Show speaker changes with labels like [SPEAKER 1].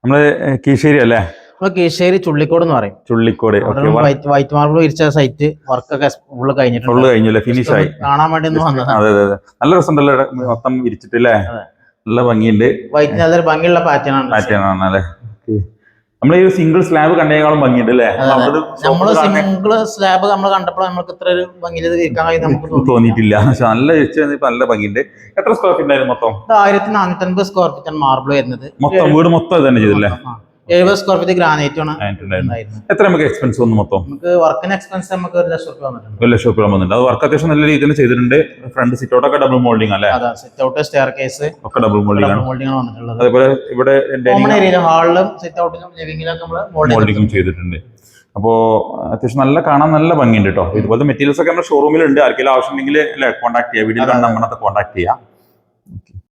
[SPEAKER 1] നമ്മള് കീശ്ശേരി അല്ലേ?
[SPEAKER 2] കീശ്ശേരി ചുള്ളിക്കോട് എന്ന് പറയും.
[SPEAKER 1] ചുള്ളിക്കോട്.
[SPEAKER 2] വൈറ്റ് മാർബിൾ വിരിച്ച സൈറ്റ് വർക്കൊക്കെ ഫുള്ള് കഴിഞ്ഞിട്ടുണ്ട്.
[SPEAKER 1] ഫിനിഷ് ആയി
[SPEAKER 2] കാണാൻ വേണ്ടി വന്നതാണ്.
[SPEAKER 1] അതെ അതെ, നല്ല രസമുണ്ടല്ലോ മൊത്തം വിരിച്ചിട്ടില്ലേ? നല്ല ഭംഗിയുണ്ട്.
[SPEAKER 2] വൈറ്റ് നല്ലൊരു ഭംഗിയുള്ള പാറ്റേൺ ആണ്
[SPEAKER 1] അല്ലേ? നമ്മള് ഈ സിംഗിൾ സ്ലാബ് കണ്ടേക്കാളും ഭംഗിയുണ്ട് അല്ലേ?
[SPEAKER 2] നമ്മള് സിംഗിൾ സ്ലാബ് നമ്മൾ കണ്ടപ്പോൾ നമുക്ക് ഇത്ര ഒരു ഭംഗിയിൽ ഇരിക്കാൻ കഴിയും നമുക്ക്
[SPEAKER 1] തോന്നിയിട്ടില്ല. പക്ഷെ നല്ല നല്ല ഭംഗിയുണ്ട്. എത്ര സ്ക്വയർ ഫീറ്റ് ആയിരുന്നു മൊത്തം?
[SPEAKER 2] 1450 സ്ക്വയർ ഫീറ്റ് ആണ് മാർബിൾ വരുന്നത്.
[SPEAKER 1] വീട് മൊത്തം ഇത് തന്നെ ചെയ്തില്ലേ?
[SPEAKER 2] 70 സ്ക്വയർ ഫീറ്റ് ഗ്രാനൈറ്റ് ആണ്.
[SPEAKER 1] എത്ര നമുക്ക് എക്സ്പെൻസ് വന്നു മൊത്തം?
[SPEAKER 2] നമുക്ക് വർക്കിന് എക്സ്പെൻസ് നമുക്ക് 1 ലക്ഷം രൂപ വന്നിട്ടുണ്ട്.
[SPEAKER 1] 1 ലക്ഷം രൂപ വന്നിട്ടുണ്ട്. അത് വർക്ക് അത്യാവശ്യം നല്ല രീതിയിൽ ചെയ്തിട്ടുണ്ട്. ഫ്രണ്ട് സിറ്റ് ഔട്ട് ഒക്കെ ഡബിൾ മോൾഡിംഗ് അല്ലേ?
[SPEAKER 2] സിറ്റ് ഔട്ട് സ്റ്റെയർ കേസ് ഒക്കെ
[SPEAKER 1] ഡബിൾ മോൾഡിംഗ് ആണ് വന്നിട്ടുള്ളത്. അതുപോലെ ഇവിടെ
[SPEAKER 2] ഹാളിലും സിറ്റ് ഔട്ടിലും ലിവിംഗിലൊക്കെ നമ്മൾ
[SPEAKER 1] മോൾഡിംഗും ചെയ്തിട്ടുണ്ട്. അപ്പോൾ അത്യാവശ്യം നല്ല കാണാൻ നല്ല ഭംഗിയുണ്ട് കേട്ടോ. ഇതുപോലത്തെ മെറ്റീരിയൽസ് ഒക്കെ നമ്മുടെ ഷോറൂമിലുണ്ട്. ആർക്കെങ്കിലും ആവശ്യമുണ്ടെങ്കിൽ കോൺടാക്ട് ചെയ്യാം. വീഡിയോ കാണാൻ നമ്മളെ കോൺടാക്ട് ചെയ്യാം.